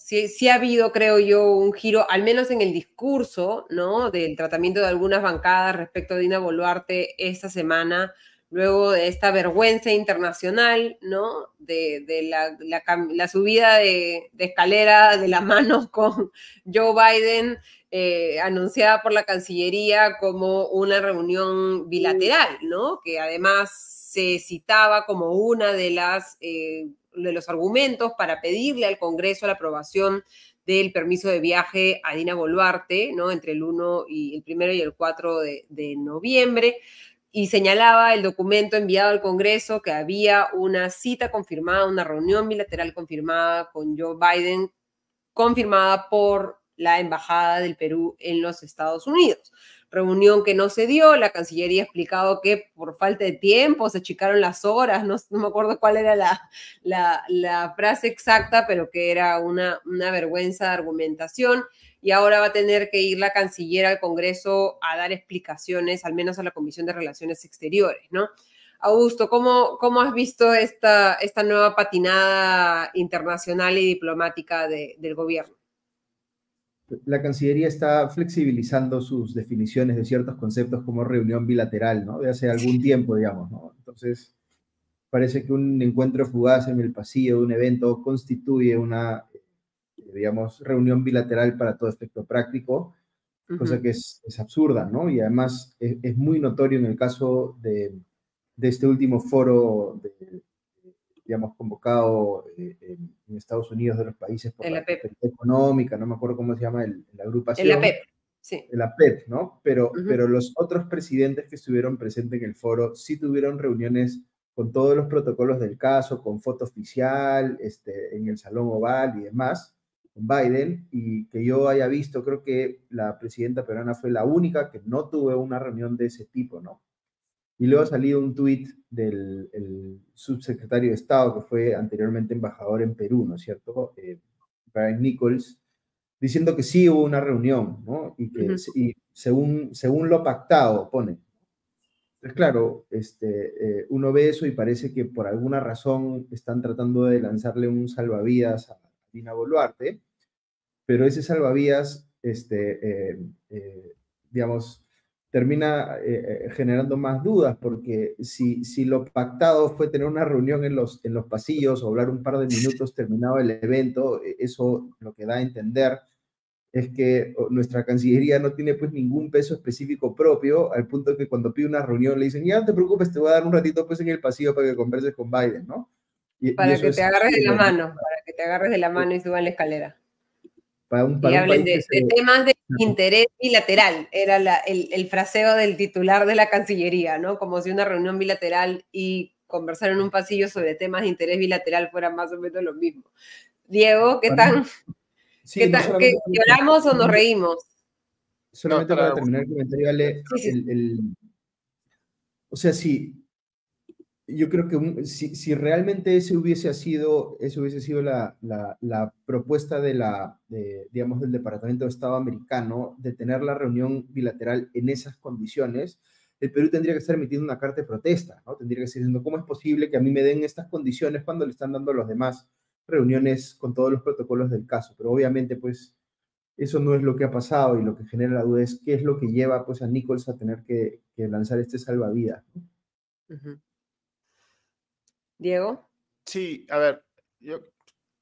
sí ha habido, creo yo, un giro, al menos en el discurso, ¿no? Del tratamiento de algunas bancadas respecto a Dina Boluarte esta semana, luego de esta vergüenza internacional, ¿no? De la subida de escalera de la mano con Joe Biden, anunciada por la Cancillería como una reunión bilateral, ¿no? Que además se citaba como una de los argumentos para pedirle al Congreso la aprobación del permiso de viaje a Dina Boluarte, ¿no? Entre el 1 y el 1 y el 4 de noviembre. Y señalaba el documento enviado al Congreso que había una cita confirmada, una reunión bilateral confirmada con Joe Biden, confirmada por la Embajada del Perú en los Estados Unidos. Reunión que no se dio, la Cancillería ha explicado que por falta de tiempo se achicaron las horas, no me acuerdo cuál era la frase exacta, pero que era una vergüenza de argumentación, y ahora va a tener que ir la canciller al Congreso a dar explicaciones, al menos a la Comisión de Relaciones Exteriores, ¿no? Augusto, ¿cómo has visto esta nueva patinada internacional y diplomática del gobierno? La Cancillería está flexibilizando sus definiciones de ciertos conceptos como reunión bilateral, ¿no? De hace algún tiempo, digamos, ¿no? Entonces, parece que un encuentro fugaz en el pasillo de un evento constituye una, digamos, reunión bilateral para todo efecto práctico, cosa que es absurda, ¿no? Y además es muy notorio en el caso de este último foro digamos, convocado en Estados Unidos de los países por la prosperidad económica, no me acuerdo cómo se llama la agrupación. El APEP, sí. El APEP, ¿no? Pero los otros presidentes que estuvieron presentes en el foro sí tuvieron reuniones con todos los protocolos del caso, con foto oficial, en el Salón Oval y demás, con Biden, y que yo haya visto, creo que la presidenta peruana fue la única que no tuvo una reunión de ese tipo, ¿no? Y luego ha salido un tuit del subsecretario de Estado, que fue anteriormente embajador en Perú, ¿no es cierto? Brian Nichols, diciendo que sí hubo una reunión, ¿no? Y que y según lo pactado, pone. Entonces, claro, uno ve eso y parece que por alguna razón están tratando de lanzarle un salvavidas a Dina Boluarte, pero ese salvavidas, digamos, termina generando más dudas, porque si lo pactado fue tener una reunión en los pasillos o hablar un par de minutos terminado el evento, eso lo que da a entender es que nuestra Cancillería no tiene pues ningún peso específico propio, al punto que cuando pide una reunión le dicen, ya no te preocupes, te voy a dar un ratito pues en el pasillo para que converses con Biden, ¿no? Para eso que es te agarres de la absurdo, mano, para que te agarres de la mano y suban la escalera. Para Y un hablen país que de temas de interés bilateral, era el fraseo del titular de la Cancillería, ¿no? Como si una reunión bilateral y conversar en un pasillo sobre temas de interés bilateral fuera más o menos lo mismo. Diego, ¿qué tal? Sí, no solamente ¿Lloramos o nos reímos? Solamente para terminar el comentario, Ale, o sea, sí, yo creo que si realmente ese hubiese sido la propuesta digamos, del Departamento de Estado americano de tener la reunión bilateral en esas condiciones, el Perú tendría que estar emitiendo una carta de protesta, ¿no? Tendría que estar diciendo, ¿cómo es posible que a mí me den estas condiciones cuando le están dando a los demás reuniones con todos los protocolos del caso? Pero obviamente, pues, eso no es lo que ha pasado, y lo que genera la duda es qué es lo que lleva, pues, a Nichols a tener que lanzar este salvavidas, ¿no? Diego. Sí, a ver,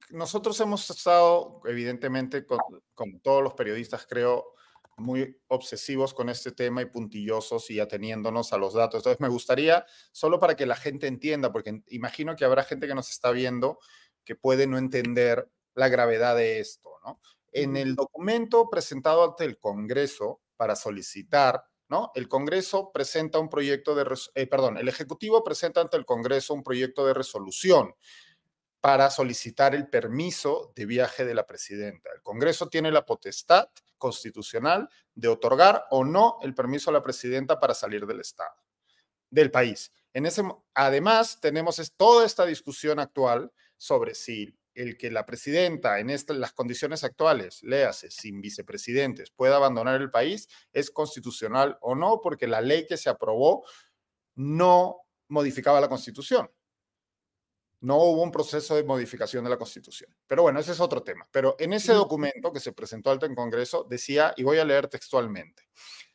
nosotros hemos estado, evidentemente, como todos los periodistas, creo, muy obsesivos con este tema y puntillosos y ateniéndonos a los datos. Entonces, me gustaría, solo para que la gente entienda, porque imagino que habrá gente que nos está viendo que puede no entender la gravedad de esto, ¿no? En el documento presentado ante el Congreso para solicitar, ¿no? El Congreso presenta un proyecto el Ejecutivo presenta ante el Congreso un proyecto de resolución para solicitar el permiso de viaje de la presidenta. El Congreso tiene la potestad constitucional de otorgar o no el permiso a la presidenta para salir del Estado, del país. Además, tenemos toda esta discusión actual sobre si el que la presidenta en las condiciones actuales, léase, sin vicepresidentes, pueda abandonar el país, es constitucional o no, porque la ley que se aprobó no modificaba la Constitución. No hubo un proceso de modificación de la Constitución. Pero bueno, ese es otro tema. Pero en ese documento que se presentó ante el Congreso decía, y voy a leer textualmente: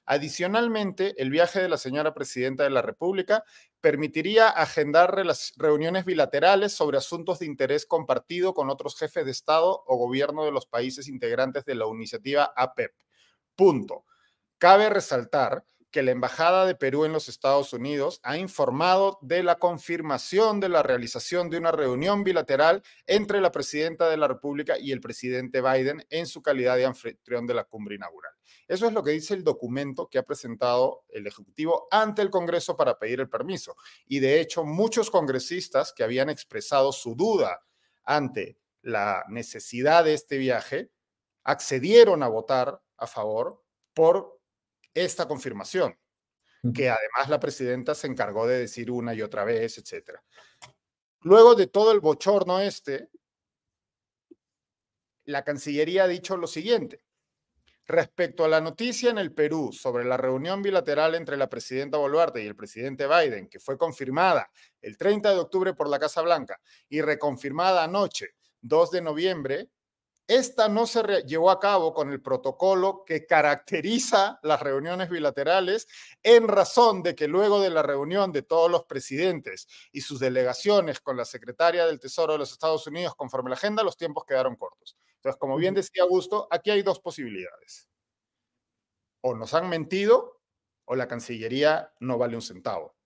adicionalmente, el viaje de la señora Presidenta de la República permitiría agendar reuniones bilaterales sobre asuntos de interés compartido con otros jefes de Estado o gobierno de los países integrantes de la iniciativa APEP. Punto. Cabe resaltar que la Embajada de Perú en los Estados Unidos ha informado de la confirmación de la realización de una reunión bilateral entre la Presidenta de la República y el presidente Biden en su calidad de anfitrión de la cumbre inaugural. Eso es lo que dice el documento que ha presentado el Ejecutivo ante el Congreso para pedir el permiso. Y de hecho, muchos congresistas que habían expresado su duda ante la necesidad de este viaje accedieron a votar a favor por esta confirmación, que además la presidenta se encargó de decir una y otra vez, etc. Luego de todo el bochorno la Cancillería ha dicho lo siguiente: respecto a la noticia en el Perú sobre la reunión bilateral entre la presidenta Boluarte y el presidente Biden, que fue confirmada el 30 de octubre por la Casa Blanca y reconfirmada anoche, 2 de noviembre, esta no se llevó a cabo con el protocolo que caracteriza las reuniones bilaterales, en razón de que luego de la reunión de todos los presidentes y sus delegaciones con la secretaria del Tesoro de los Estados Unidos conforme la agenda, los tiempos quedaron cortos. Entonces, como bien decía Augusto, aquí hay dos posibilidades. O nos han mentido o la Cancillería no vale un centavo.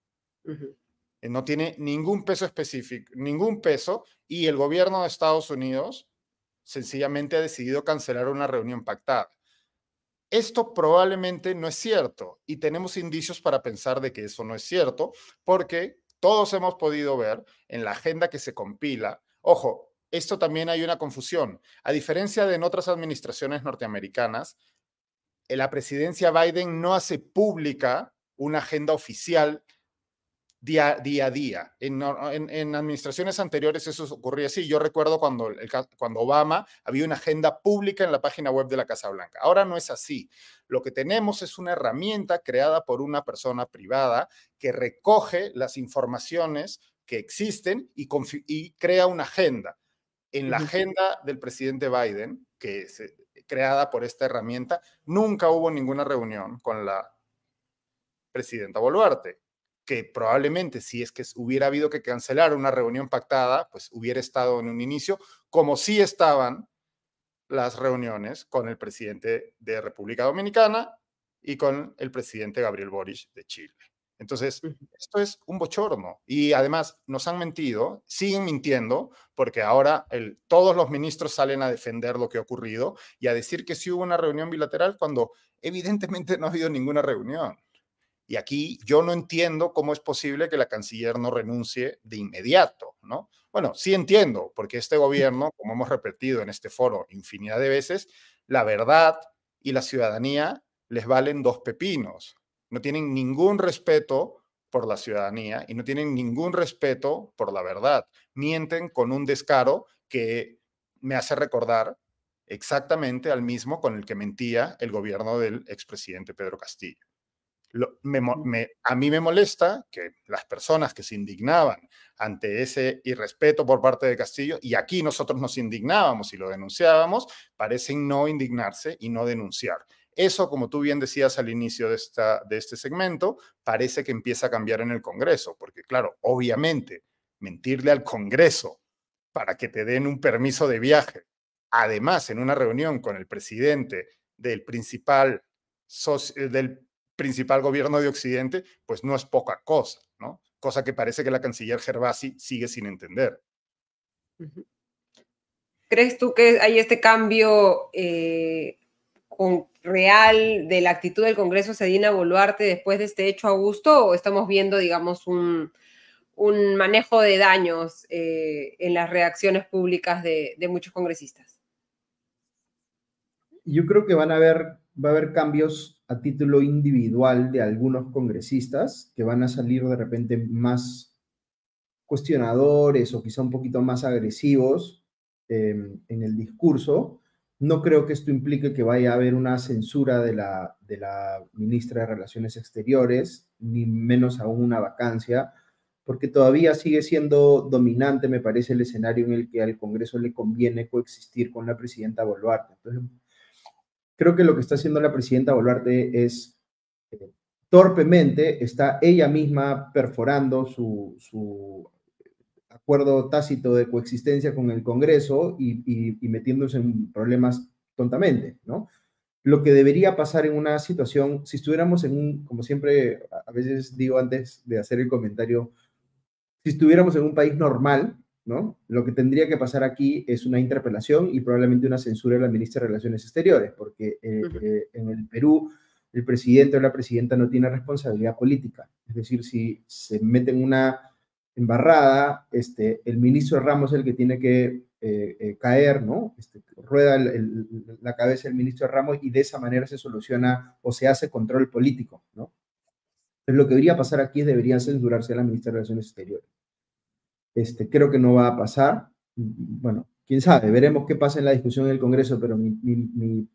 No tiene ningún peso específico, ningún peso, y el gobierno de Estados Unidos sencillamente ha decidido cancelar una reunión pactada. Esto probablemente no es cierto y tenemos indicios para pensar de que eso no es cierto, porque todos hemos podido ver en la agenda que se compila. Ojo, esto también hay una confusión. A diferencia de en otras administraciones norteamericanas, la presidencia Biden no hace pública una agenda oficial día a día. En administraciones anteriores eso ocurría así. Yo recuerdo cuando Obama había una agenda pública en la página web de la Casa Blanca. Ahora no es así. Lo que tenemos es una herramienta creada por una persona privada que recoge las informaciones que existen y crea una agenda. En la agenda del presidente Biden, creada por esta herramienta, nunca hubo ninguna reunión con la presidenta Boluarte, que probablemente si es que hubiera habido que cancelar una reunión pactada, pues hubiera estado en un inicio, como sí estaban las reuniones con el presidente de República Dominicana y con el presidente Gabriel Boric de Chile. Entonces, esto es un bochorno. Y además nos han mentido, siguen mintiendo, porque ahora todos los ministros salen a defender lo que ha ocurrido y a decir que sí hubo una reunión bilateral cuando evidentemente no ha habido ninguna reunión. Y aquí yo no entiendo cómo es posible que la canciller no renuncie de inmediato, ¿no? Bueno, sí entiendo, porque este gobierno, como hemos repetido en este foro infinidad de veces, la verdad y la ciudadanía les valen dos pepinos. No tienen ningún respeto por la ciudadanía y no tienen ningún respeto por la verdad. Mienten con un descaro que me hace recordar exactamente al mismo con el que mentía el gobierno del expresidente Pedro Castillo. A mí me molesta que las personas que se indignaban ante ese irrespeto por parte de Castillo, y aquí nosotros nos indignábamos y lo denunciábamos, parecen no indignarse y no denunciar. Eso, como tú bien decías al inicio de este segmento, parece que empieza a cambiar en el Congreso, porque claro, obviamente, mentirle al Congreso para que te den un permiso de viaje, además en una reunión con el presidente del principal gobierno de Occidente, pues no es poca cosa, ¿no? Cosa que parece que la canciller Gervasi sigue sin entender. ¿Crees tú que hay este cambio real de la actitud del Congreso hacia Dina Boluarte después de este hecho, Augusto, o estamos viendo, digamos, un manejo de daños en las reacciones públicas de muchos congresistas? Yo creo que va a haber cambios a título individual de algunos congresistas que van a salir de repente más cuestionadores o quizá un poquito más agresivos en el discurso. No creo que esto implique que vaya a haber una censura de la ministra de Relaciones Exteriores, ni menos aún una vacancia, porque todavía sigue siendo dominante, me parece, el escenario en el que al Congreso le conviene coexistir con la presidenta Boluarte. Entonces, creo que lo que está haciendo la presidenta Boluarte es torpemente, está ella misma perforando su acuerdo tácito de coexistencia con el Congreso y metiéndose en problemas tontamente, ¿no? Lo que debería pasar en una situación, si estuviéramos en un, como siempre, a veces digo antes de hacer el comentario, si estuviéramos en un país normal, ¿no? Lo que tendría que pasar aquí es una interpelación y probablemente una censura de la ministra de Relaciones Exteriores, porque en el Perú el presidente o la presidenta no tiene responsabilidad política. Es decir, si se mete en una embarrada, el ministro Ramos es el que tiene que caer, ¿no? Rueda la cabeza del ministro Ramos y de esa manera se soluciona o se hace control político, ¿no? Entonces, lo que debería pasar aquí es deberían censurarse a la ministra de Relaciones Exteriores. Creo que no va a pasar. Bueno, quién sabe, veremos qué pasa en la discusión en el Congreso, pero mi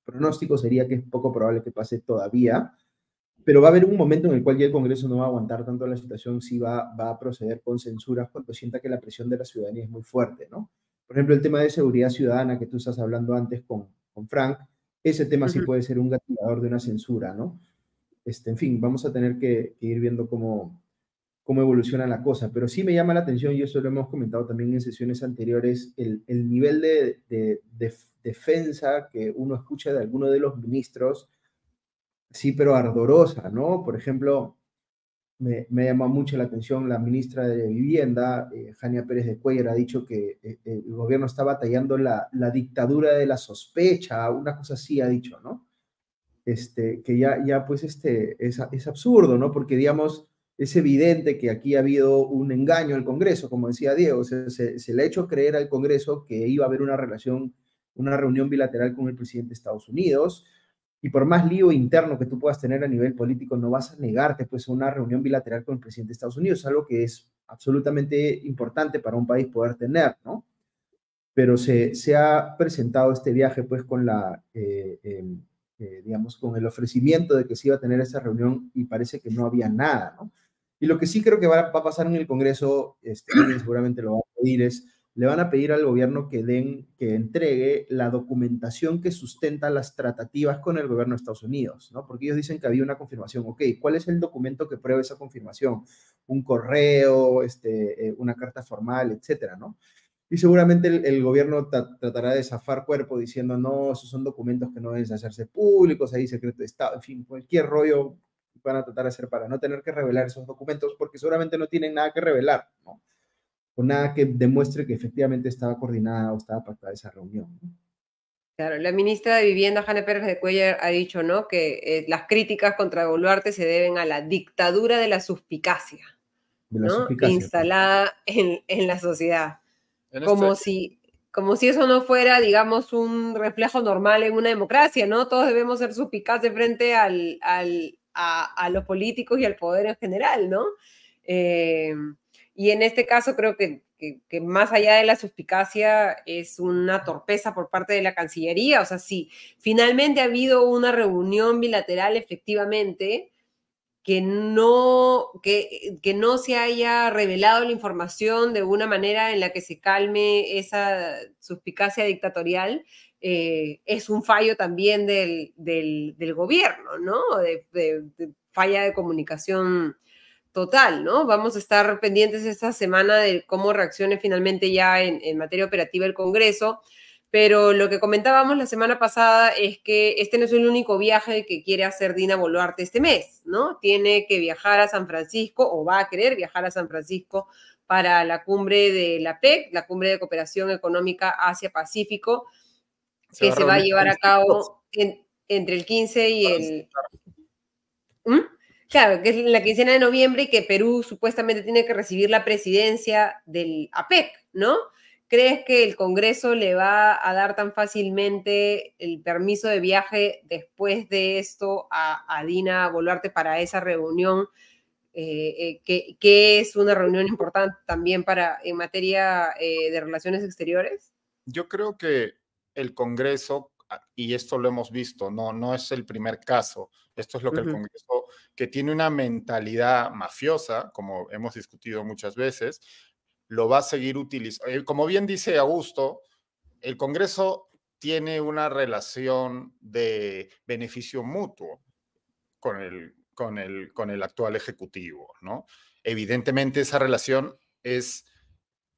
pronóstico sería que es poco probable que pase todavía, pero va a haber un momento en el cual ya el Congreso no va a aguantar tanto la situación, sí va a proceder con censuras cuando sienta que la presión de la ciudadanía es muy fuerte, ¿no? Por ejemplo, el tema de seguridad ciudadana que tú estás hablando antes con Frank, ese tema sí puede ser un gatillador de una censura, ¿no? En fin, vamos a tener que ir viendo cómo evoluciona la cosa, pero sí me llama la atención, y eso lo hemos comentado también en sesiones anteriores, el nivel de defensa que uno escucha de alguno de los ministros, sí, pero ardorosa, ¿no? Por ejemplo, me llama mucho la atención la ministra de Vivienda, Jania Pérez de Cuellar, ha dicho que el gobierno está batallando la dictadura de la sospecha, una cosa así ha dicho, ¿no? Que ya pues es absurdo, ¿no? Porque, digamos, es evidente que aquí ha habido un engaño al Congreso, como decía Diego, se le ha hecho creer al Congreso que iba a haber una reunión bilateral con el presidente de Estados Unidos, y por más lío interno que tú puedas tener a nivel político, no vas a negarte pues a una reunión bilateral con el presidente de Estados Unidos, algo que es absolutamente importante para un país poder tener, ¿no? Pero se ha presentado este viaje pues con digamos, con el ofrecimiento de que se iba a tener esa reunión y parece que no había nada, ¿no? Y lo que sí creo que va a pasar en el Congreso, alguien seguramente lo va a pedir, le van a pedir al gobierno que entregue la documentación que sustenta las tratativas con el gobierno de Estados Unidos, ¿no? Porque ellos dicen que había una confirmación. Ok, ¿cuál es el documento que prueba esa confirmación? Un correo, una carta formal, etcétera, ¿no? Y seguramente el gobierno tratará de zafar cuerpo diciendo, no, esos son documentos que no deben hacerse públicos, ahí secreto de Estado, en fin, cualquier rollo van a tratar de hacer para no tener que revelar esos documentos, porque seguramente no tienen nada que revelar, ¿no? O nada que demuestre que efectivamente estaba coordinada o estaba pactada esa reunión, ¿no? Claro, la ministra de Vivienda, Jania Pérez de Cuellar, ha dicho, ¿no?, que las críticas contra Boluarte se deben a la dictadura de la suspicacia, De la ¿no?, suspicacia. instalada en la sociedad. En Como este, si, como si eso no fuera, digamos, un reflejo normal en una democracia, ¿no? Todos debemos ser suspicaces frente a los políticos y al poder en general, ¿no? Y en este caso creo que más allá de la suspicacia es una torpeza por parte de la Cancillería. O sea, si finalmente ha habido una reunión bilateral efectivamente, que no se haya revelado la información de una manera en la que se calme esa suspicacia dictatorial, es un fallo también del gobierno, ¿no? De falla de comunicación total, ¿no? Vamos a estar pendientes esta semana de cómo reaccione finalmente ya en materia operativa el Congreso, pero lo que comentábamos la semana pasada es que este no es el único viaje que quiere hacer Dina Boluarte este mes, ¿no? Tiene que viajar a San Francisco, o va a querer viajar a San Francisco para la cumbre de la PEC, la Cumbre de Cooperación Económica Asia-Pacífico, que se va a llevar a cabo entre el 15 y el... ¿Mm? Claro, que es la quincena de noviembre y que Perú supuestamente tiene que recibir la presidencia del APEC, ¿no? ¿Crees que el Congreso le va a dar tan fácilmente el permiso de viaje después de esto a Dina Boluarte para esa reunión, que es una reunión importante también en materia de relaciones exteriores? yo creo que el Congreso, y esto lo hemos visto, no es el primer caso, esto es lo que el Congreso que tiene una mentalidad mafiosa, como hemos discutido muchas veces, lo va a seguir utilizando. Como bien dice Augusto, el Congreso tiene una relación de beneficio mutuo con el actual Ejecutivo, ¿no? Evidentemente esa relación es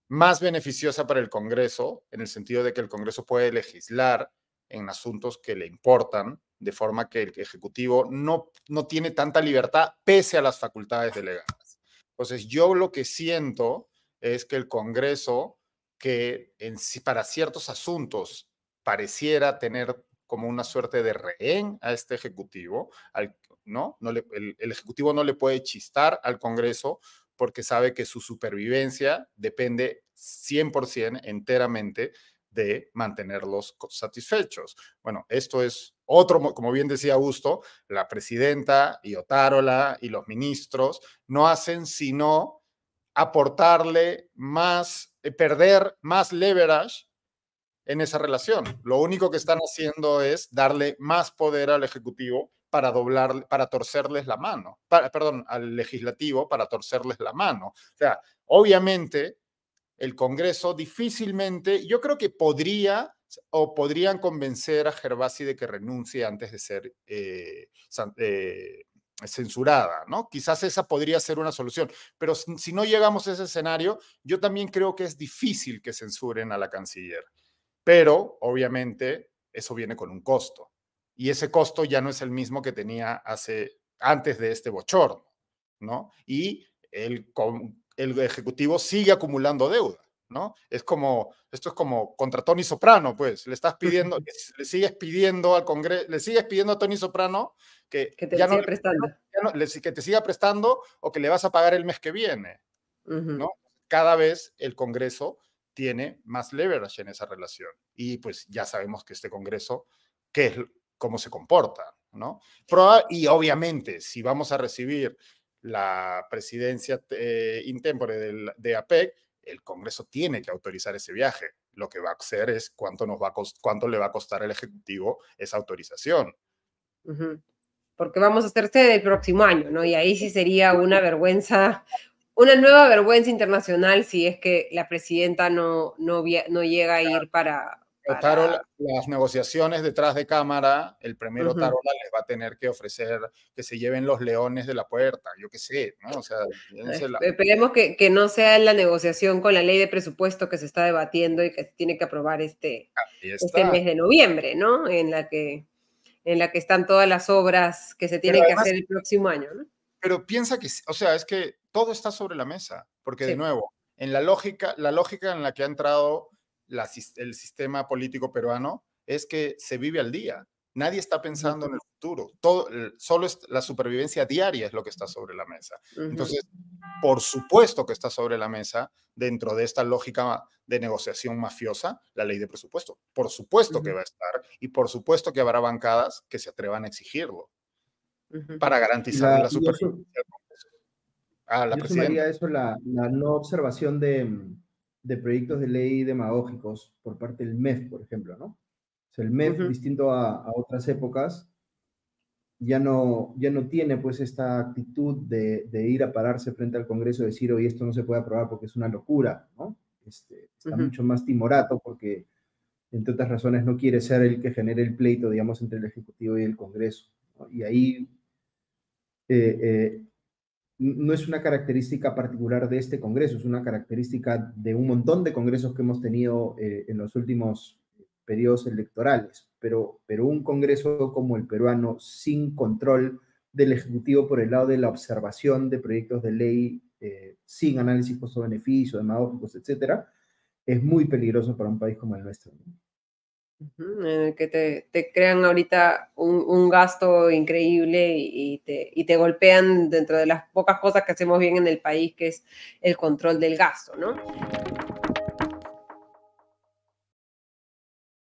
más beneficiosa para el Congreso, en el sentido de que el Congreso puede legislar en asuntos que le importan, de forma que el Ejecutivo no tiene tanta libertad pese a las facultades delegadas. Entonces, yo lo que siento es que el Congreso, que para ciertos asuntos pareciera tener como una suerte de rehén a este Ejecutivo, ¿no? El Ejecutivo no le puede chistar al Congreso porque sabe que su supervivencia depende 100% enteramente de mantenerlos satisfechos. Bueno, esto es otro, como bien decía Augusto, la presidenta y Otárola y los ministros no hacen sino aportarle más, perder más leverage en esa relación. Lo único que están haciendo es darle más poder al Ejecutivo para torcerles la mano, perdón, al Legislativo para torcerles la mano. O sea, obviamente el Congreso difícilmente, yo creo que podrían convencer a Gervasi de que renuncie antes de ser censurada, ¿no? Quizás esa podría ser una solución, pero si no llegamos a ese escenario, yo también creo que es difícil que censuren a la canciller. Pero, obviamente, eso viene con un costo. Y ese costo ya no es el mismo que tenía antes de este bochorno, ¿no? Y el Ejecutivo sigue acumulando deuda, ¿no? Esto es como contra Tony Soprano, pues. Le sigues pidiendo al Congreso, le sigues pidiendo a Tony Soprano que te ya siga prestando. Que te siga prestando o que le vas a pagar el mes que viene, ¿no? Cada vez el Congreso tiene más leverage en esa relación. Y pues ya sabemos que este Congreso, cómo se comporta, ¿no? Y obviamente, si vamos a recibir la presidencia intempore de APEC, el Congreso tiene que autorizar ese viaje. Lo que va a hacer es cuánto le va a costar al Ejecutivo esa autorización. Porque vamos a hacer sede el próximo año, ¿no? Y ahí sí sería una vergüenza, una nueva vergüenza internacional si es que la presidenta no llega a ir para... Las negociaciones detrás de cámara, el premier Otárola les va a tener que ofrecer que se lleven los leones de la puerta, yo qué sé, ¿no? O sea, esperemos que no sea la negociación con la ley de presupuesto que se está debatiendo y que se tiene que aprobar este mes de noviembre, ¿no? En la que están todas las obras que se tienen que hacer el próximo año, ¿no? Pero piensa que, o sea, es que todo está sobre la mesa, porque de nuevo, en la lógica en la que ha entrado el sistema político peruano es que se vive al día. Nadie está pensando en el futuro. Solo la supervivencia diaria es lo que está sobre la mesa. Entonces, por supuesto que está sobre la mesa, dentro de esta lógica de negociación mafiosa, la ley de presupuesto. Por supuesto que va a estar y por supuesto que habrá bancadas que se atrevan a exigirlo para garantizar la supervivencia del Congreso. Yo sumaría eso la no observación de proyectos de ley demagógicos por parte del MEF, por ejemplo, ¿no? O sea, el MEF, distinto a otras épocas, ya no tiene pues esta actitud de ir a pararse frente al Congreso y decir, oye, esto no se puede aprobar porque es una locura, ¿no? Está mucho más timorato porque, entre otras razones, no quiere ser el que genere el pleito, digamos, entre el Ejecutivo y el Congreso, ¿no? Y ahí no es una característica particular de este Congreso, es una característica de un montón de congresos que hemos tenido en los últimos periodos electorales, pero un Congreso como el peruano, sin control del Ejecutivo por el lado de la observación de proyectos de ley, sin análisis costo-beneficio, demagógicos, etcétera, es muy peligroso para un país como el nuestro, ¿no? En el que te crean ahorita un gasto increíble y te golpean dentro de las pocas cosas que hacemos bien en el país, que es el control del gasto, ¿no?